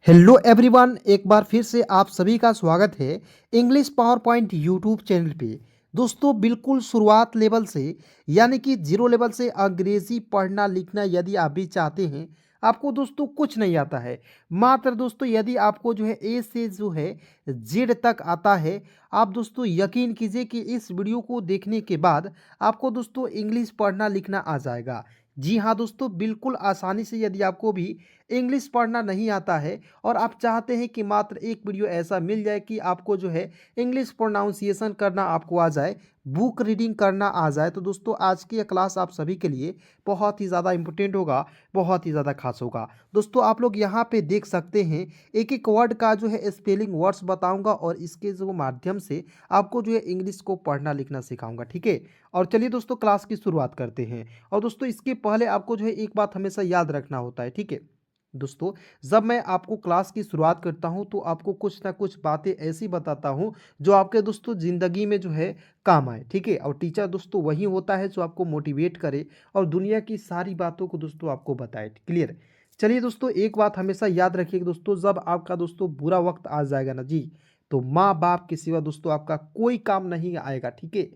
Hello everyone, एक बार फिर से आप सभी का स्वागत है English power point YouTube channel पे। दोस्तों, बिल्कुल शुरुआत लेवल से यानी कि जीरो लेवल से अंग्रेजी पढ़ना लिखना यदि आप भी चाहते हैं, आपको दोस्तों कुछ नहीं आता है। मात्र दोस्तों यदि आपको जो है ए से जो है जेड तक आता है, आप दोस्तों यकीन कीजिए कि इस वीडियो को देखने के बाद आपको दोस्तों इंग्लिश पढ़ना लिखना आ जाएगा। जी हाँ दोस्तों, बिल्कुल आसानी से यदि आपको भी इंग्लिश पढ़ना नहीं आता है और आप चाहते हैं कि मात्र एक वीडियो ऐसा मिल जाए कि आपको जो है इंग्लिश प्रोनाउंसिएशन करना आपको आ जाए, बुक रीडिंग करना आ जाए, तो दोस्तों आज की यह क्लास आप सभी के लिए बहुत ही ज़्यादा इंपॉर्टेंट होगा, बहुत ही ज़्यादा खास होगा। दोस्तों आप लोग यहाँ पे देख सकते हैं, एक एक वर्ड का जो है स्पेलिंग वर्ड्स बताऊंगा और इसके जो माध्यम से आपको जो है इंग्लिश को पढ़ना लिखना सिखाऊंगा, ठीक है। और चलिए दोस्तों क्लास की शुरुआत करते हैं। और दोस्तों इसके पहले आपको जो है एक बात हमेशा याद रखना होता है, ठीक है दोस्तों। जब मैं आपको क्लास की शुरुआत करता हूं तो आपको कुछ ना कुछ बातें ऐसी बताता हूं जो आपके दोस्तों ज़िंदगी में जो है काम आए, ठीक है। और टीचर दोस्तों वही होता है जो आपको मोटिवेट करे और दुनिया की सारी बातों को दोस्तों आपको बताए, क्लियर। चलिए दोस्तों, एक बात हमेशा याद रखिएगा दोस्तों, जब आपका दोस्तों बुरा वक्त आ जाएगा ना जी, तो माँ बाप के सिवा दोस्तों आपका कोई काम नहीं आएगा, ठीक है।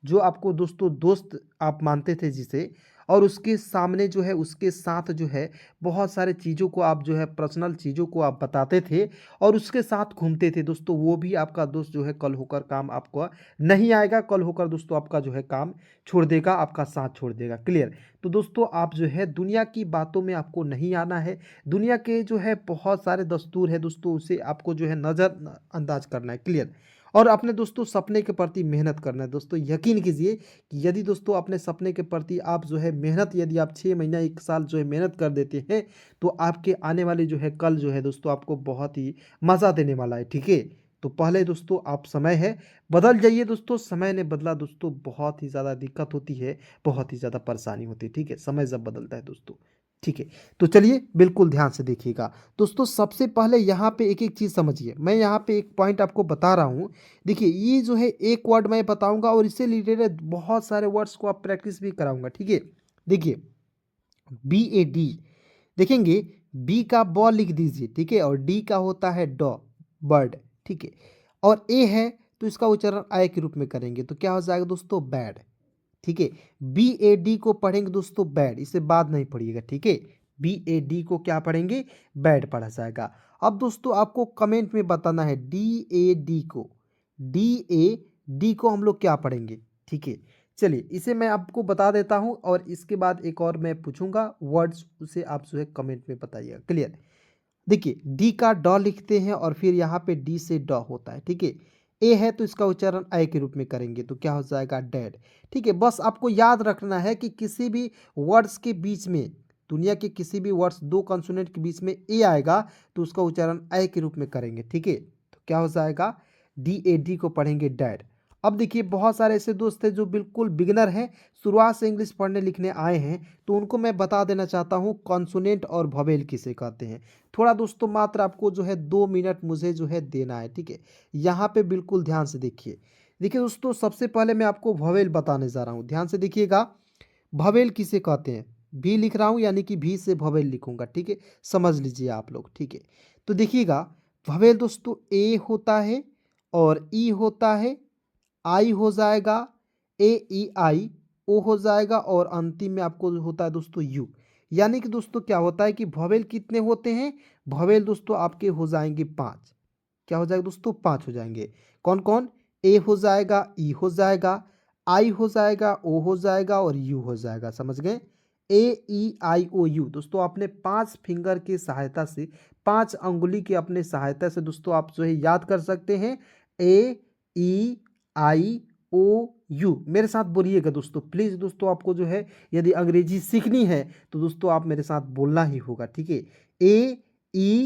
जो आपको दोस्तों दोस्त आप मानते थे जिसे, और उसके सामने जो है उसके साथ जो है बहुत सारे चीज़ों को आप जो है पर्सनल चीज़ों को आप बताते थे और उसके साथ घूमते थे दोस्तों, वो भी आपका दोस्त जो है कल होकर काम आपको नहीं आएगा, कल होकर दोस्तों आपका जो है काम छोड़ देगा, आपका साथ छोड़ देगा, क्लियर। तो दोस्तों आप जो है दुनिया की बातों में आपको नहीं आना है। दुनिया के जो है बहुत सारे दस्तूर है दोस्तों, उसे आपको जो है नज़र अंदाज करना है, क्लियर। और अपने दोस्तों सपने के प्रति मेहनत करना है दोस्तों। यकीन कीजिए कि यदि दोस्तों अपने सपने के प्रति आप जो है मेहनत, यदि आप 6 महीना 1 साल जो है मेहनत कर देते हैं, तो आपके आने वाले जो है कल जो है दोस्तों आपको बहुत ही मज़ा देने वाला है, ठीक है। तो पहले दोस्तों आप समय है बदल जाइए दोस्तों, समय ने बदला दोस्तों बहुत ही ज़्यादा दिक्कत होती है, बहुत ही ज़्यादा परेशानी होती है, ठीक है, समय जब बदलता है दोस्तों, ठीक है। तो चलिए बिल्कुल ध्यान से देखिएगा दोस्तों। सबसे पहले यहाँ पे एक एक चीज़ समझिए, मैं यहाँ पे एक पॉइंट आपको बता रहा हूँ। देखिए ये जो है एक वर्ड मैं बताऊंगा और इससे रिलेटेड बहुत सारे वर्ड्स को आप प्रैक्टिस भी कराऊंगा, ठीक है। देखिए BAD देखेंगे, बी का बॉल लिख दीजिए, ठीक है, और डी का होता है डॉ, बर्ड, ठीक है। और ए है तो इसका उच्चारण आय के रूप में करेंगे तो क्या हो जाएगा दोस्तों, बैड, ठीक है। BAD को पढ़ेंगे दोस्तों बैड, इसे बाद नहीं पढ़िएगा, ठीक है। BAD को क्या पढ़ेंगे, बैड पढ़ा जाएगा। अब दोस्तों आपको कमेंट में बताना है DAD को हम लोग क्या पढ़ेंगे, ठीक है। चलिए इसे मैं आपको बता देता हूं और इसके बाद एक और मैं पूछूंगा वर्ड्स, उसे आप जो है कमेंट में बताइएगा, क्लियर। देखिए डी का डॉ लिखते हैं और फिर यहाँ पे डी से डॉ होता है, ठीक है। ए है तो इसका उच्चारण आय के रूप में करेंगे तो क्या हो जाएगा, डैड, ठीक है। बस आपको याद रखना है कि किसी भी वर्ड्स के बीच में, दुनिया के किसी भी वर्ड्स दो कंसोनेंट के बीच में ए आएगा तो उसका उच्चारण आय के रूप में करेंगे, ठीक है। तो क्या हो जाएगा, DAD को पढ़ेंगे डैड। अब देखिए बहुत सारे ऐसे दोस्त हैं जो बिल्कुल बिगिनर हैं, शुरुआत से इंग्लिश पढ़ने लिखने आए हैं, तो उनको मैं बता देना चाहता हूँ कॉन्सोनेंट और वोवेल किसे कहते हैं। थोड़ा दोस्तों मात्र आपको जो है 2 मिनट मुझे जो है देना है, ठीक है। यहाँ पे बिल्कुल ध्यान से देखिए। देखिए दोस्तों सबसे पहले मैं आपको वोवेल बताने जा रहा हूँ, ध्यान से देखिएगा। वोवेल किसे कहते हैं, भी लिख रहा हूँ यानी कि भी से वोवेल लिखूंगा, ठीक है, समझ लीजिए आप लोग, ठीक है। तो देखिएगा वोवेल दोस्तों ए होता है और ई होता है, आई हो जाएगा, AEI, ओ हो जाएगा और अंतिम में आपको जो होता है दोस्तों यू। यानी कि दोस्तों क्या होता है कि वोवेल कितने होते हैं, वोवेल दोस्तों आपके हो जाएंगे 5। क्या हो जाएगा दोस्तों, 5 हो जाएंगे। कौन कौन, ए हो जाएगा, ई हो जाएगा, आई हो जाएगा, ओ हो जाएगा और यू हो जाएगा, समझ गए। AEIOU दोस्तों आपने 5 फिंगर की सहायता से, 5 अंगुली की अपने सहायता से दोस्तों आप जो है याद कर सकते हैं। AEIOU मेरे साथ बोलिएगा दोस्तों प्लीज़। दोस्तों आपको जो है यदि अंग्रेजी सीखनी है तो दोस्तों आप मेरे साथ बोलना ही होगा, ठीक है। AEIOU,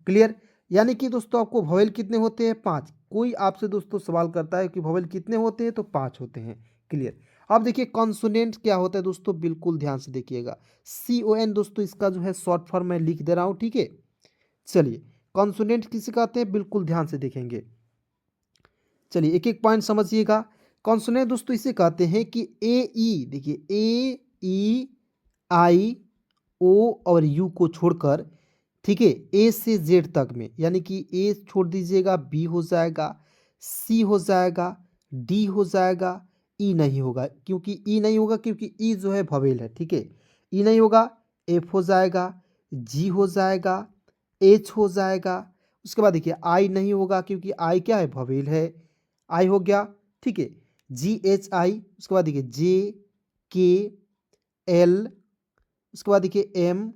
clear. यानी कि दोस्तों आपको वोवेल कितने होते हैं, 5। कोई आपसे दोस्तों सवाल करता है कि वोवेल कितने होते हैं तो 5 होते हैं, क्लियर। अब देखिए कॉन्सोनेंट क्या होता है दोस्तों, बिल्कुल ध्यान से देखिएगा। CON दोस्तों इसका जो है शॉर्ट फॉर्म मैं लिख दे रहा हूँ, ठीक है। चलिए कॉन्सोनेंट किसे कहते हैं, बिल्कुल ध्यान से देखेंगे। चलिए एक एक पॉइंट समझिएगा। कॉन्सोनेंट दोस्तों इसे कहते हैं कि AE, देखिए AEIO और यू को छोड़कर ठीक है, ए से जेड तक में, यानी कि ए छोड़ दीजिएगा, बी हो जाएगा, सी हो जाएगा, डी हो जाएगा, ई नहीं होगा, क्योंकि ई नहीं होगा क्योंकि ई जो है वोवेल है। ठीक है, ई नहीं होगा, एफ हो जाएगा, जी हो जाएगा, एच हो जाएगा। उसके बाद देखिए आई नहीं होगा क्योंकि आई क्या है, वोवेल है, आई हो गया। ठीक है, जी एच आई, उसके बाद देखिए जे, के, एल, उसके बाद देखिए एम,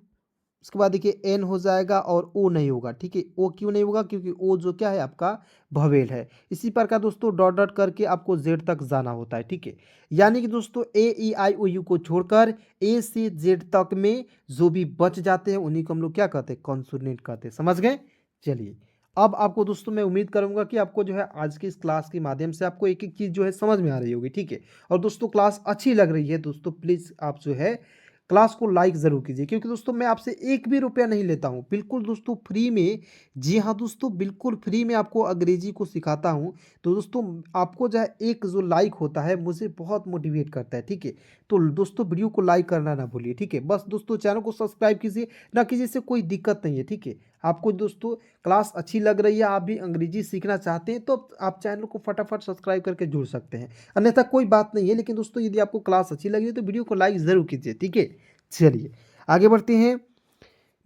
उसके बाद देखिए एन हो जाएगा और ओ नहीं होगा। ठीक है, ओ क्यों नहीं होगा, क्योंकि ओ जो क्या है आपका वोवेल है। इसी प्रकार दोस्तों डॉट डॉट करके आपको जेड तक जाना होता है। ठीक है, यानी कि दोस्तों ए ई आई ओ यू को छोड़कर ए से जेड तक में जो भी बच जाते हैं उन्हीं को हम लोग क्या कहते हैं, कॉन्सोनेंट कहते हैं। समझ गए? चलिए, अब आपको दोस्तों मैं उम्मीद करूंगा कि आपको जो है आज की इस क्लास के माध्यम से आपको एक एक चीज़ जो है समझ में आ रही होगी। ठीक है, और दोस्तों क्लास अच्छी लग रही है दोस्तों, प्लीज़ आप जो है क्लास को लाइक ज़रूर कीजिए, क्योंकि दोस्तों मैं आपसे एक भी रुपया नहीं लेता हूँ, बिल्कुल दोस्तों फ्री में। जी हाँ दोस्तों, बिल्कुल फ्री में आपको अंग्रेजी को सिखाता हूँ। तो दोस्तों आपको जो है एक जो लाइक होता है मुझे बहुत मोटिवेट करता है। ठीक है, तो दोस्तों वीडियो को लाइक करना ना भूलिए। ठीक है, बस दोस्तों चैनल को सब्सक्राइब कीजिए, ना कीजिए, इससे कोई दिक्कत नहीं है। ठीक है, आपको दोस्तों क्लास अच्छी लग रही है, आप भी अंग्रेजी सीखना चाहते हैं, तो आप चैनल को फटाफट सब्सक्राइब करके जुड़ सकते हैं, अन्यथा कोई बात नहीं है। लेकिन दोस्तों यदि आपको क्लास अच्छी लगी है तो वीडियो को लाइक ज़रूर कीजिए। ठीक है, चलिए आगे बढ़ते हैं।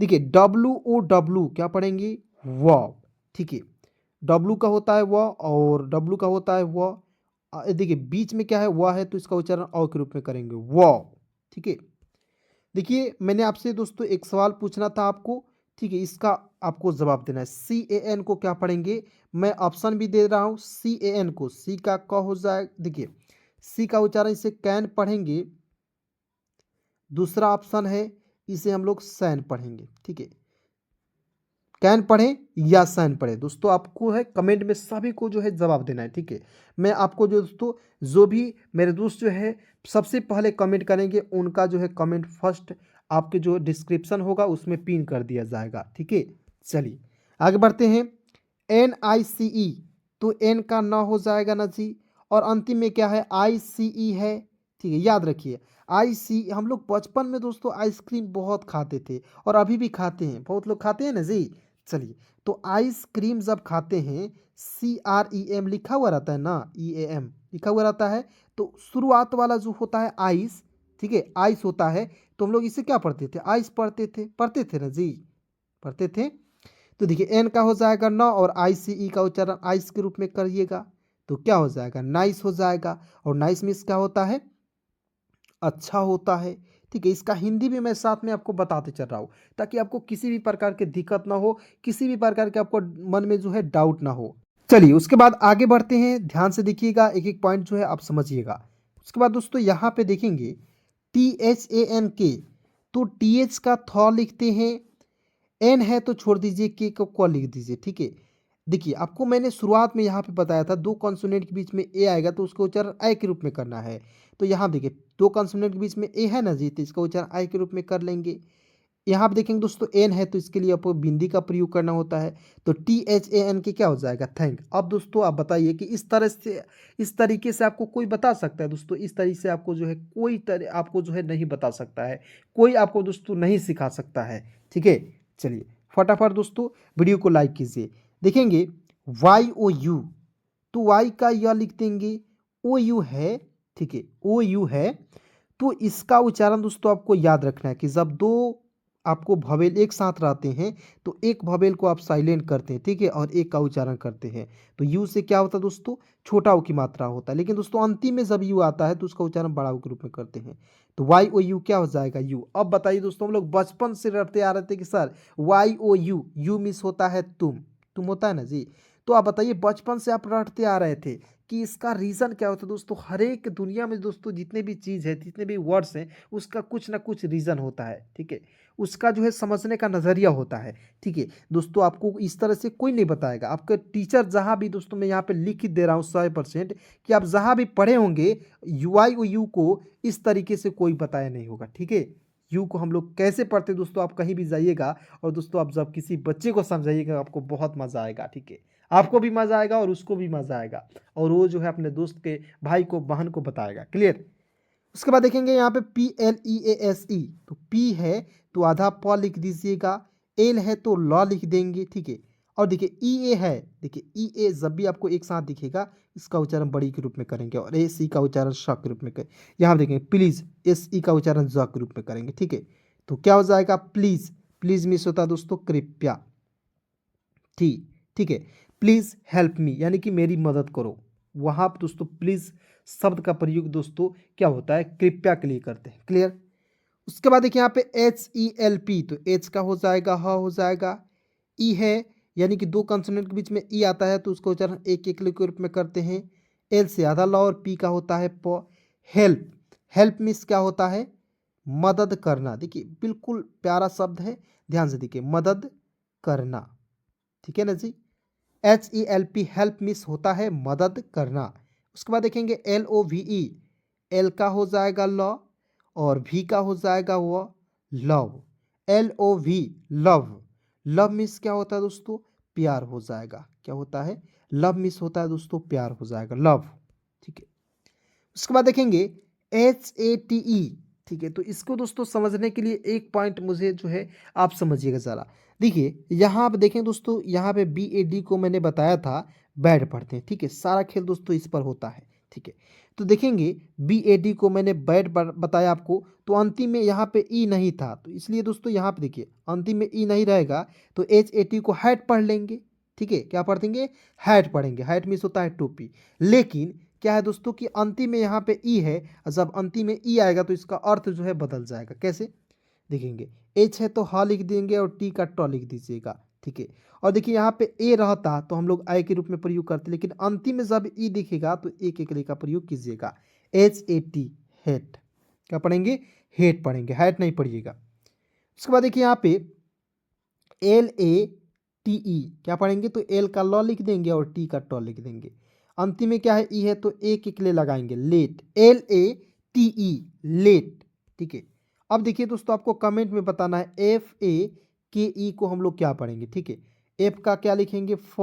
देखिए WOW क्या पढ़ेंगे, वाव। ठीक है, डब्लू का होता है वह और डब्लू का होता है वह। देखिए बीच में क्या है, वह है, तो इसका उच्चारण अ के रूप में करेंगे, वाव। ठीक है, देखिए मैंने आपसे दोस्तों एक सवाल पूछना था आपको। ठीक है, इसका आपको जवाब देना है। CAN को क्या पढ़ेंगे, मैं ऑप्शन भी दे रहा हूँ। CAN को सी का क हो जाए, देखिए सी का उच्चारण इसे कैन पढ़ेंगे। दूसरा ऑप्शन है इसे हम लोग सैन पढ़ेंगे। ठीक है, कैन पढ़ें या सैन पढ़ें, दोस्तों आपको है कमेंट में सभी को जो है जवाब देना है। ठीक है, मैं आपको जो दोस्तों जो भी मेरे दोस्त जो है सबसे पहले कमेंट करेंगे उनका जो है कमेंट फर्स्ट आपके जो डिस्क्रिप्शन होगा उसमें पिन कर दिया जाएगा। ठीक है, चलिए आगे बढ़ते हैं। NICE, तो एन का ना हो जाएगा ना जी, और अंतिम में क्या है, ICE है। ठीक है, याद रखिए हम लोग बचपन में दोस्तों आइसक्रीम बहुत खाते थे और अभी भी खाते हैं, बहुत लोग खाते हैं ना जी। चलिए, तो आइसक्रीम जब खाते हैं CREM लिखा हुआ रहता है ना, EAM लिखा हुआ रहता है, तो शुरुआत वाला जो होता है आइस, ठीक है आइस होता है, तो हम लोग इसे क्या पढ़ते थे, आइस पढ़ते थे ना जी, पढ़ते थे। तो देखिए एन का हो जाएगा न और ICE का उच्चारण आइस के रूप में करिएगा, तो क्या हो जाएगा, नाइस हो जाएगा। और नाइस मीन्स क्या होता है, अच्छा होता है। ठीक है, इसका हिंदी भी मैं साथ में आपको बताते चल रहा हूँ ताकि आपको किसी भी प्रकार की दिक्कत ना हो, किसी भी प्रकार के आपको मन में जो है डाउट ना हो। चलिए उसके बाद आगे बढ़ते हैं, ध्यान से देखिएगा, एक एक पॉइंट जो है आप समझिएगा। उसके बाद दोस्तों यहाँ पे देखेंगे THANK, तो TH का थ लिखते हैं, एन है तो छोड़ दीजिए, के को क लिख दीजिए। ठीक है, देखिए आपको मैंने शुरुआत में यहाँ पे बताया था दो कॉन्सोनेंट के बीच में ए आएगा तो उसका उच्चारण आई के रूप में करना है। तो यहाँ देखिए दो कॉन्सोनेंट के बीच में ए है ना जी, तो इसका उच्चारण आई के रूप में कर लेंगे। यहाँ पे देखेंगे दोस्तों एन है तो इसके लिए आपको बिंदी का प्रयोग करना होता है, तो THAN के क्या हो जाएगा, थैंक। अब दोस्तों आप बताइए कि इस तरह से, इस तरीके से आपको कोई बता सकता है दोस्तों, इस तरीके से आपको जो है कोई आपको जो है नहीं बता सकता है, कोई आपको दोस्तों नहीं सिखा सकता है। ठीक है, चलिए फटाफट दोस्तों वीडियो को लाइक कीजिए। देखेंगे YOU, तो वाई का यह लिख देंगे, OU है। ठीक है, OU है, तो इसका उच्चारण दोस्तों आपको याद रखना है कि जब दो आपको भवेल एक साथ रहते हैं तो एक भवेल को आप साइलेंट करते हैं, ठीक है, और एक का उच्चारण करते हैं। तो यू से क्या होता है दोस्तों, छोटा ऊ की मात्रा होता है, लेकिन दोस्तों अंतिम में जब यू आता है तो उसका उच्चारण बड़ा ऊ के रूप में करते हैं। तो YOU क्या हो जाएगा, यू। अब बताइए दोस्तों, हम लोग बचपन से रटते आ रहे थे कि सर YOU, यू मिस होता है तुम होता है ना जी। तो आप बताइए बचपन से आप रटते आ रहे थे कि इसका रीज़न क्या होता है दोस्तों, हर एक दुनिया में दोस्तों जितने भी चीज़ है, जितने भी वर्ड्स हैं, उसका कुछ ना कुछ रीज़न होता है। ठीक है, उसका जो है समझने का नज़रिया होता है। ठीक है दोस्तों, आपको इस तरह से कोई नहीं बताएगा, आपका टीचर जहाँ भी दोस्तों मैं यहाँ पे लिख ही दे रहा हूँ 100% कि आप जहाँ भी पढ़े होंगे YOU को इस तरीके से कोई बताया नहीं होगा। ठीक है, यू को हम लोग कैसे पढ़ते दोस्तों, आप कहीं भी जाइएगा और दोस्तों आप जब किसी बच्चे को समझाइएगा आपको बहुत मज़ा आएगा। ठीक है, आपको भी मज़ा आएगा और उसको भी मज़ा आएगा, और वो जो है अपने दोस्त के भाई को बहन को बताएगा। क्लियर? उसके बाद देखेंगे यहाँ पे PLEASE, तो पी है तो आधा प लिख दीजिएगा, एल है तो लॉ लिख देंगे, ठीक है। और देखिए ई ए है, देखिए ई ए जब भी आपको एक साथ दिखेगा इसका उच्चारण बड़ी के रूप में करेंगे और एस ई का उच्चारण श के रूप में करें। यहाँ देखेंगे प्लीज, एस ई का उच्चारण ज के रूप में करेंगे, ठीक है। तो क्या हो जाएगा प्लीज, प्लीज मिस होता है दोस्तों कृपया, ठीक, ठीक है। प्लीज हेल्प मी यानी कि मेरी मदद करो, वहाँ पर दोस्तों प्लीज शब्द का प्रयोग दोस्तों क्या होता है कृपया के लिए करते हैं, क्लियर। उसके बाद देखिए यहाँ पे एच ई एल पी, तो एच का हो जाएगा ह हो जाएगा, ई है यानी कि दो कंसोनेंट के बीच में ई आता है तो उसका उच्चारण एक एक के रूप में करते हैं। एल से आधा ल और पी का होता है प। हेल्प, हेल्प मीन्स क्या होता है मदद करना, देखिए बिल्कुल प्यारा शब्द है, ध्यान से देखिए मदद करना, ठीक है ना जी। H E L P help means होता है मदद करना। उसके बाद देखेंगे L O V E, L का हो जाएगा लॉ और वी का हो जाएगा वो love, L O V love, love means क्या होता है दोस्तों प्यार हो जाएगा, क्या होता है लव मीन्स होता है दोस्तों प्यार हो जाएगा लव, ठीक है। उसके बाद देखेंगे एच ए टी ई, ठीक है। तो इसको दोस्तों समझने के लिए एक पॉइंट मुझे जो है आप समझिएगा ज़रा। देखिए यहाँ आप देखें दोस्तों, यहाँ पे बी ए डी को मैंने बताया था बैड पढ़ते हैं, ठीक है। सारा खेल दोस्तों इस पर होता है, ठीक है। तो देखेंगे बी ए डी को मैंने बैड बताया आपको, तो अंतिम में यहाँ पे ई नहीं था, तो इसलिए दोस्तों यहाँ पे देखिए अंतिम में ई नहीं रहेगा तो एच ए टी को हैट पढ़ लेंगे, ठीक है। क्या पढ़ देंगे हैट पढ़ेंगे, हैट मीन्स होता है टोपी। लेकिन क्या है दोस्तों कि अंतिम में यहाँ पे ई है, और जब अंतिम में ई आएगा तो इसका अर्थ जो है बदल जाएगा, कैसे देखेंगे एच है तो ह लिख देंगे और टी का ट लिख दीजिएगा, ठीक है। और देखिए यहाँ पे ए रहता तो हम लोग आई के रूप में प्रयोग करते, लेकिन अंतिम में जब ई दिखेगा तो एक एक का प्रयोग कीजिएगा, एच ए टी हेट, क्या पढ़ेंगे हेट पढ़ेंगे, हैट नहीं पढ़िएगा। उसके बाद देखिए यहाँ पे एल ए टी ई क्या पढ़ेंगे, तो एल का लॉ लिख देंगे और टी का ट लिख देंगे। अंतिम में क्या है ई है तो एक एक ले लगाएंगे late, L A T E late, ठीक है। अब देखिए दोस्तों आपको कमेंट में बताना है एफ ए के ई को हम लोग क्या पढ़ेंगे, ठीक है। एफ का क्या लिखेंगे फ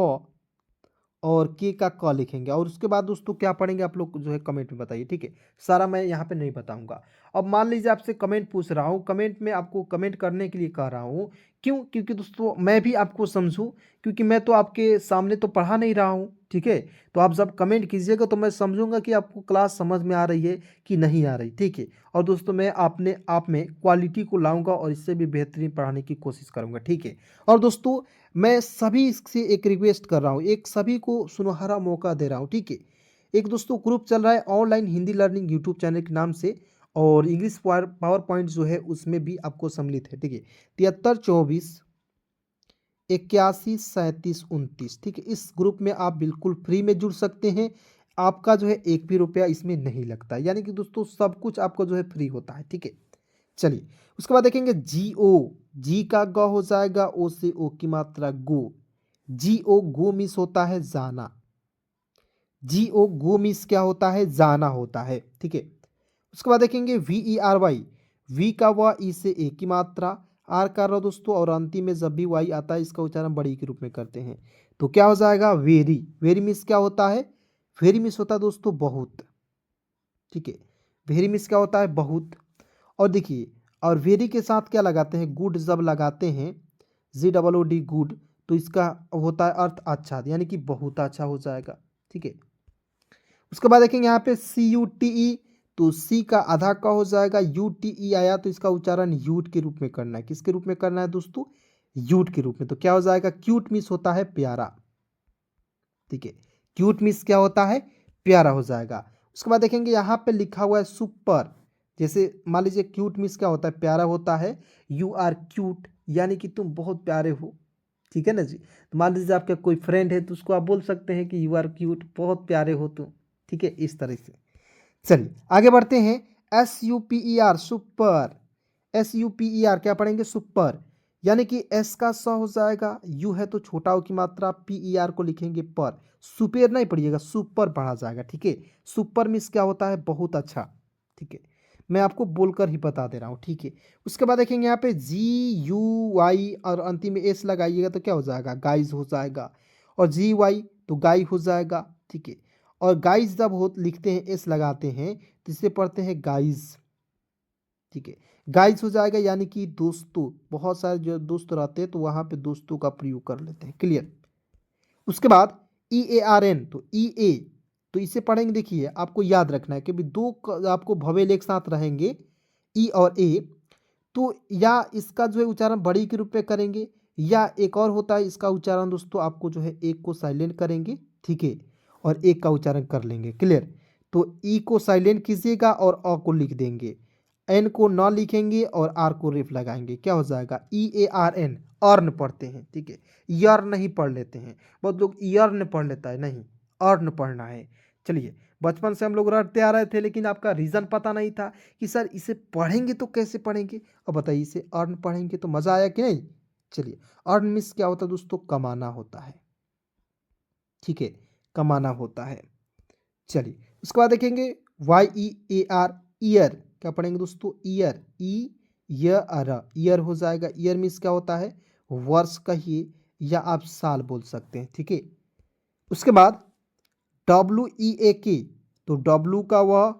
और के का क लिखेंगे, और उसके बाद दोस्तों क्या पढ़ेंगे आप लोग जो है कमेंट में बताइए, ठीक है। सारा मैं यहाँ पे नहीं बताऊंगा। अब मान लीजिए आपसे कमेंट पूछ रहा हूँ, कमेंट में आपको कमेंट करने के लिए कह रहा हूँ, क्यों, क्योंकि दोस्तों मैं भी आपको समझूं, क्योंकि मैं तो आपके सामने तो पढ़ा नहीं रहा हूँ, ठीक है। तो आप जब कमेंट कीजिएगा तो मैं समझूंगा कि आपको क्लास समझ में आ रही है कि नहीं आ रही, ठीक है। और दोस्तों मैं अपने आप में क्वालिटी को लाऊंगा और इससे भी बेहतरीन पढ़ाने की कोशिश करूंगा, ठीक है। और दोस्तों मैं सभी से एक रिक्वेस्ट कर रहा हूँ, एक सभी को सुनहरा मौका दे रहा हूँ, ठीक है। एक दोस्तों ग्रुप चल रहा है online Hindi learning YouTube channel के नाम से, और इंग्लिश पावर पॉइंट जो है उसमें भी आपको सम्मिलित है, ठीक है। 73 24 81 37 29, ठीक है। इस ग्रुप में आप बिल्कुल फ्री में जुड़ सकते हैं, आपका जो है एक भी रुपया इसमें नहीं लगता, यानी कि दोस्तों सब कुछ आपको जो है फ्री होता है, ठीक है। चलिए उसके बाद देखेंगे जी ओ, जी का ग हो जाएगा ओ से ओ की मात्रा गो, जी ओ गो मिस होता है जाना, जी ओ गो मिस क्या होता है जाना होता है, ठीक है। उसके बाद देखेंगे V E R Y, V का व ई से ए की मात्रा, आर का र दोस्तों, और अंतिम में जब भी वाई आता है इसका उच्चारण बड़ी के रूप में करते हैं, तो क्या हो जाएगा वेरी, वेरी मिस क्या होता है वेरी मिस होता है दोस्तों बहुत, ठीक है। वेरी मिस क्या होता है बहुत। और देखिए और वेरी के साथ क्या लगाते हैं गुड, जब लगाते हैं जी डबल ओ डी गुड, तो इसका होता है अर्थ अच्छा, यानी कि बहुत अच्छा हो जाएगा, ठीक है। उसके बाद देखेंगे यहाँ पे सी यू टी ई, तो सी का आधा का हो जाएगा, यू टी ई आया तो इसका उच्चारण यूट के रूप में करना है, किसके रूप में करना है दोस्तों यूट के रूप में, तो क्या हो जाएगा क्यूट मिस होता है प्यारा, ठीक है। क्यूट मिस क्या होता है प्यारा हो जाएगा। उसके बाद देखेंगे यहाँ पे लिखा हुआ है सुपर, जैसे मान लीजिए क्यूट मिस क्या होता है प्यारा होता है, यू आर क्यूट यानी कि तुम बहुत प्यारे हो, ठीक है ना जी। तो मान लीजिए आपका कोई फ्रेंड है तो उसको आप बोल सकते हैं कि यू आर क्यूट, बहुत प्यारे हो तुम, ठीक है, इस तरह से। चलिए आगे बढ़ते हैं, S U P E R super, S U P E R क्या पढ़ेंगे सुपर, यानी कि एस का स हो जाएगा, यू है तो छोटा ओ की मात्रा, पी ई आर को लिखेंगे पर, सुपेर नहीं पढ़िएगा सुपर पढ़ा जाएगा, ठीक है। सुपर मिस क्या होता है बहुत अच्छा, ठीक है। मैं आपको बोलकर ही बता दे रहा हूँ, ठीक है। उसके बाद देखेंगे यहाँ पे जी यू वाई और अंतिम में एस लगाइएगा तो क्या हो जाएगा गाइज हो जाएगा, और जी वाई तो गाय हो जाएगा, ठीक है। और गाइज जब हो लिखते हैं एस लगाते हैं तो इसे पढ़ते हैं गाइज, ठीक है। गाइस हो जाएगा यानी कि दोस्तों, बहुत सारे जो दोस्त रहते हैं तो वहाँ पे दोस्तों का प्रयोग कर लेते हैं। क्लियर। उसके बाद EARN, तो EA, तो इसे पढ़ेंगे। देखिए आपको याद रखना है कि भी दो आपको भवेल एक साथ रहेंगे, ई और ए, तो या इसका जो है उच्चारण बड़ी के रूप में करेंगे, या एक और होता है इसका उच्चारण दोस्तों, आपको जो है एक को साइलेंट करेंगे, ठीक है, और एक का उच्चारण कर लेंगे। क्लियर। तो ई को साइलेंट कीजिएगा और अ को लिख देंगे, एन को न लिखेंगे और आर को रेफ लगाएंगे, क्या हो जाएगा EARN, अर्न पढ़ते हैं, ठीक है, यर्न नहीं पढ़ लेते हैं। बहुत लोग यर्न पढ़ लेता है, नहीं, अर्न पढ़ना है। चलिए, बचपन से हम लोग रटते आ रहे थे लेकिन आपका रीज़न पता नहीं था कि सर इसे पढ़ेंगे तो कैसे पढ़ेंगे। अब बताइए, इसे अर्न पढ़ेंगे तो मज़ा आया कि नहीं। चलिए, अर्न मीन्स क्या होता है दोस्तों, कमाना होता है, ठीक है, कमाना होता है। चलिए, उसके बाद देखेंगे YEAR, ईयर, क्या पढ़ेंगे दोस्तों, ईयर, ईयर हो जाएगा। ईयर मीन्स क्या होता है, वर्ष कहिए या आप साल बोल सकते हैं, ठीक है। उसके बाद WEAK, तो डब्लू का वह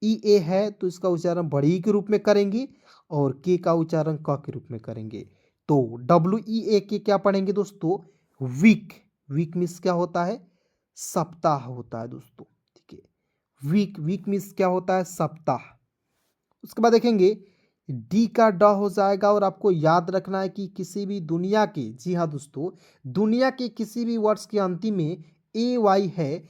EA है तो इसका उच्चारण बड़ी के रूप में करेंगे और के का उच्चारण क के रूप में करेंगे। तो WEAK क्या पढ़ेंगे दोस्तों, वीक, वीक मीन्स क्या होता है, सप्ताह होता है दोस्तों, ठीक है। वीक, वीक मीन्स क्या होता है, सप्ताह। उसके बाद देखेंगे डी का ड हो जाएगा, और आपको याद रखना है कि किसी भी दुनिया के, जी हाँ दोस्तों, दुनिया के किसी भी वर्ड्स के अंतिम में AY है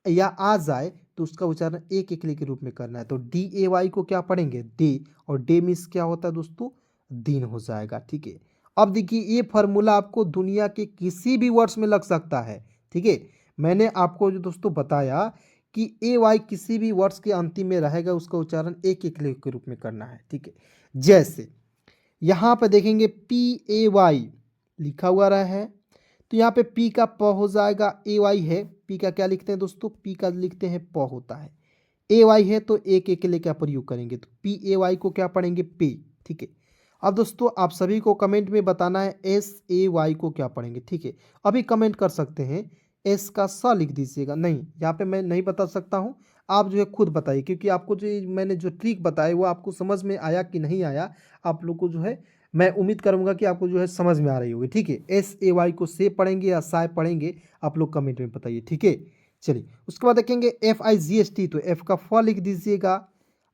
या आ जाए तो उसका उच्चारण एक एकले के रूप में करना है। तो DAY को क्या पढ़ेंगे, डे, और डे मीन्स क्या होता है दोस्तों, दिन हो जाएगा, ठीक है। अब देखिए ये फार्मूला आपको दुनिया के किसी भी वर्ड्स में लग सकता है, ठीक है। मैंने आपको जो दोस्तों बताया कि AY किसी भी वर्ड्स के अंतिम में रहेगा, उसका उच्चारण एक एकले के रूप में करना है, ठीक है। जैसे यहाँ पे देखेंगे PAY लिखा हुआ रहा है, तो यहाँ पे P का प हो जाएगा, AY है, P का क्या लिखते हैं दोस्तों, P का लिखते हैं प होता है, AY है तो एक एक के लिए क्या प्रयोग करेंगे, तो PAY को क्या पढ़ेंगे, पे, ठीक है। अब दोस्तों आप सभी को कमेंट में बताना है SAY को क्या पढ़ेंगे, ठीक है। अभी कमेंट कर सकते हैं, एस का स लिख दीजिएगा, नहीं यहाँ पे मैं नहीं बता सकता हूँ, आप जो है खुद बताइए, क्योंकि आपको जो मैंने जो ट्रिक बताई वो आपको समझ में आया कि नहीं आया, आप लोग को जो है मैं उम्मीद करूंगा कि आपको जो है समझ में आ रही होगी, ठीक है। SAY को से पढ़ेंगे या साय पढ़ेंगे, आप लोग कमेंट में बताइए, ठीक है। चलिए, उसके बाद देखेंगे FIGST, तो F का फ लिख दीजिएगा,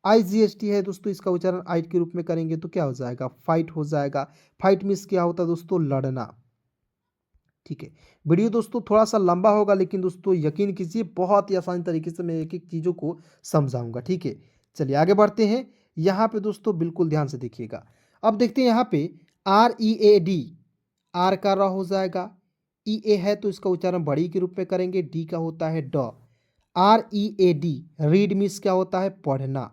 IGST है दोस्तों, इसका उच्चारण आइट के रूप में करेंगे तो क्या हो जाएगा, फाइट हो जाएगा। फाइट मीन्स क्या होता है दोस्तों, लड़ना, ठीक है। वीडियो दोस्तों थोड़ा सा लंबा होगा लेकिन दोस्तों यकीन कीजिए बहुत ही आसान तरीके से मैं एक एक चीज़ों को समझाऊंगा, ठीक है। चलिए आगे बढ़ते हैं। यहाँ पे दोस्तों बिल्कुल ध्यान से देखिएगा। अब देखते हैं यहाँ पे READ, आर का र हो जाएगा, EA है तो इसका उच्चारण बड़ी के रूप में करेंगे, डी का होता है ड, READ, रीड मीन्स क्या होता है, पढ़ना,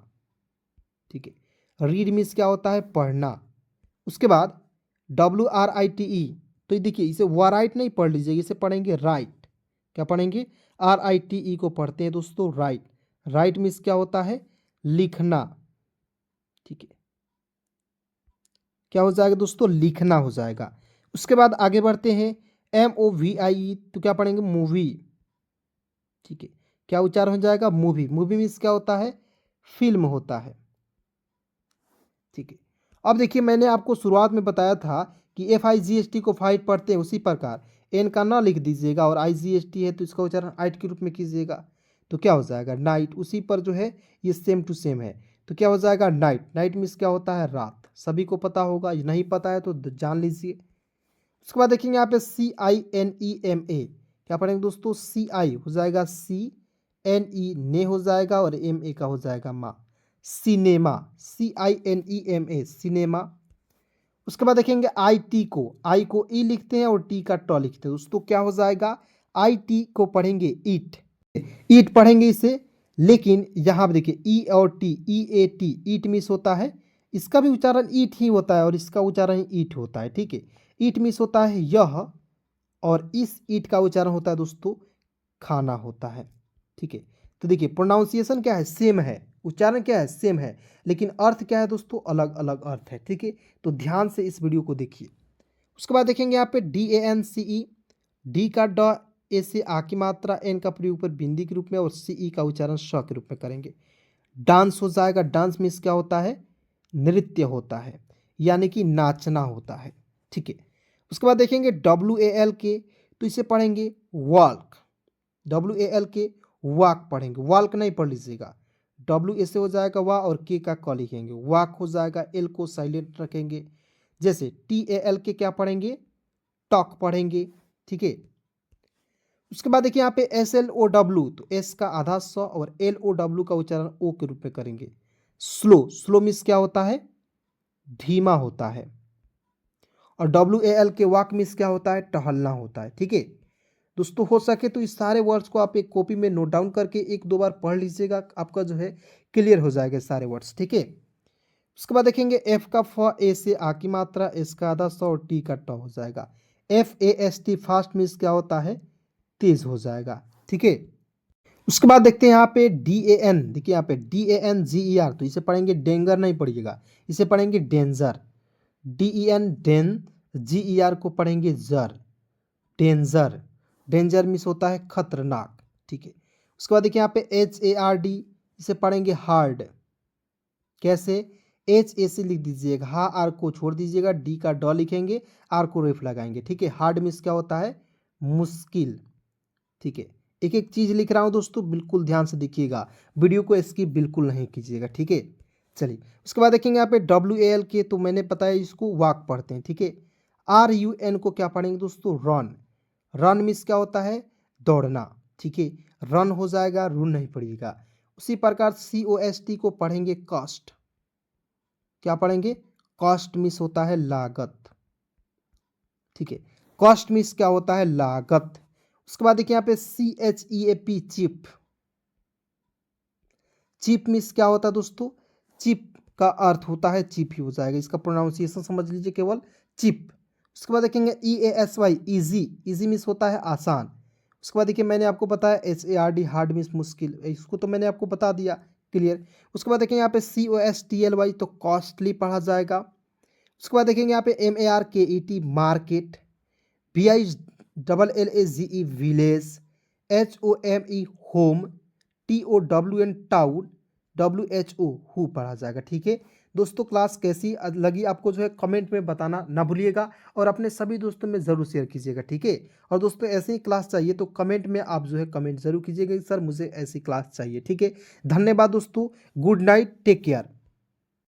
ठीक है। रीड मीन्स क्या होता है, पढ़ना। उसके बाद WRITE, तो ये देखिए इसे वराइट नहीं पढ़ लीजिए, इसे पढ़ेंगे राइट, क्या पढ़ेंगे, RITE को पढ़ते हैं दोस्तों राइट। राइट मीन्स क्या होता है, लिखना, ठीक है, क्या हो जाएगा दोस्तों, लिखना हो जाएगा। उसके बाद आगे बढ़ते हैं MOVIE, तो क्या पढ़ेंगे, मूवी, ठीक है, क्या उच्चारण हो जाएगा, मूवी। मूवी मीन्स क्या होता है, फिल्म होता है, ठीक है। अब देखिए मैंने आपको शुरुआत में बताया था कि FIGST को फाइट पढ़ते हैं, उसी प्रकार एन का ना लिख दीजिएगा और IGST है तो इसका उच्चारण आइट के रूप में कीजिएगा, तो क्या हो जाएगा, नाइट। उसी पर जो है ये सेम टू सेम है, तो क्या हो जाएगा, नाइट। नाइट मीन्स क्या होता है, रात, सभी को पता होगा, ये नहीं पता है तो जान लीजिए। उसके बाद देखेंगे यहाँ पे CINEMA, क्या पढ़ेंगे दोस्तों, CI हो जाएगा CNE, ने हो जाएगा, और MA का हो जाएगा मा, सिनेमा, CINEMA, सिनेमा। उसके बाद देखेंगे IT को, आई को ई लिखते हैं और टी का ट लिखते हैं दोस्तों, क्या हो जाएगा, IT को पढ़ेंगे ईट, ईट पढ़ेंगे इसे, लेकिन यहाँ पे देखिए ई और टी, EAT, ईट मिस होता है, इसका भी उच्चारण ईट ही होता है और इसका उच्चारण ईट होता है, ठीक है। ईट मिस होता है यह, और इस ईट का उच्चारण होता है दोस्तों खाना होता है, ठीक है। तो देखिए प्रोनाउंसिएशन क्या है, सेम है, उच्चारण क्या है, सेम है, लेकिन अर्थ क्या है दोस्तों, अलग अलग अर्थ है, ठीक है। तो ध्यान से इस वीडियो को देखिए। उसके बाद देखेंगे यहाँ पे DANCE, डी का ड, ए से आ की मात्रा, एन का प्रयोग पर बिंदी के रूप में, और CE का उच्चारण श के रूप में करेंगे। डांस हो जाएगा, डांस मीन्स क्या होता है, नृत्य होता है, यानी कि नाचना होता है। ठीक है, उसके बाद देखेंगे WALK, तो इसे पढ़ेंगे वॉल्क। WALK वॉक पढ़ेंगे, वॉल्क नहीं पढ़ लीजिएगा। W ऐसे हो जाएगा वाह और K का क लिखेंगे, वॉक हो जाएगा, L को साइलेंट रखेंगे। जैसे TALK क्या पढ़ेंगे, टॉक पढ़ेंगे। ठीक है, उसके बाद देखिए यहाँ पे SLOW, तो S का आधा स और LOW का उच्चारण O के रूप में करेंगे। स्लो, स्लो मीन्स क्या होता है, धीमा होता है। और WALK वॉक मीन्स क्या होता है, टहलना होता है। ठीक है दोस्तों, हो सके तो इस सारे वर्ड्स को आप एक कॉपी में नोट डाउन करके एक दो बार पढ़ लीजिएगा, आपका जो है क्लियर हो जाएगा सारे वर्ड्स। ठीक है, उसके बाद देखेंगे F का फ, A से आ की मात्रा, S का आधा स और T का ट हो जाएगा। FAST फास्ट मीन्स क्या होता है, तेज हो जाएगा। ठीक है, उसके बाद देखते हैं यहाँ पे DAN, देखिए यहाँ पे DANGER, तो इसे पढ़ेंगे डेंगर नहीं पढ़िएगा, इसे पढ़ेंगे डेंजर। DEN डेन, GER को पढ़ेंगे जर, डेंजर। डेंजर मीन्स होता है खतरनाक। ठीक है, उसके बाद देखिए यहाँ पे HARD, इसे पढ़ेंगे हार्ड। कैसे, HA से लिख दीजिएगा, हा आर को छोड़ दीजिएगा, डी का ड लिखेंगे, आर को रेफ लगाएंगे। ठीक है, हार्ड मीन्स क्या होता है, मुश्किल। ठीक है, एक एक चीज लिख रहा हूं दोस्तों, बिल्कुल ध्यान से देखिएगा, वीडियो को स्किप बिल्कुल नहीं कीजिएगा। ठीक है, चलिए उसके बाद देखेंगे यहाँ पे WALK, तो मैंने बताया इसको वॉक पढ़ते हैं। ठीक है, RUN को क्या पढ़ेंगे दोस्तों, रन। रन मीन्स क्या होता है, दौड़ना। ठीक है, रन हो जाएगा, रन नहीं पड़ेगा। उसी प्रकार COST को पढ़ेंगे कॉस्ट। क्या पढ़ेंगे, कॉस्ट मीन्स होता है लागत। ठीक है, कॉस्ट मीन्स क्या होता है, लागत। उसके बाद देखिए यहाँ पे CHEAP चिप। चिप मीन्स क्या होता है दोस्तों, चिप का अर्थ होता है चिप ही हो जाएगा, इसका प्रोनाउंसिएशन समझ लीजिए केवल, चिप। उसके बाद देखेंगे EASY, इजी। इजी मीन्स होता है आसान। उसके बाद देखिए मैंने आपको बताया HARD, हार्ड मीन्स मुश्किल, इसको तो मैंने आपको बता दिया, क्लियर। उसके बाद देखेंगे यहाँ पे COSTLY, तो कॉस्टली पढ़ा जाएगा। उसके बाद देखेंगे यहाँ पे MARKET, market. VILLAGE, village. HOME, home. TOWN, town. WHO, who पढ़ा जाएगा। ठीक है दोस्तों, क्लास कैसी लगी आपको जो है कमेंट में बताना ना भूलिएगा, और अपने सभी दोस्तों में ज़रूर शेयर कीजिएगा। ठीक है, और दोस्तों ऐसे ही क्लास चाहिए तो कमेंट में आप जो है कमेंट ज़रूर कीजिएगा कि सर मुझे ऐसी क्लास चाहिए। ठीक है, धन्यवाद दोस्तों, गुड नाइट, टेक केयर।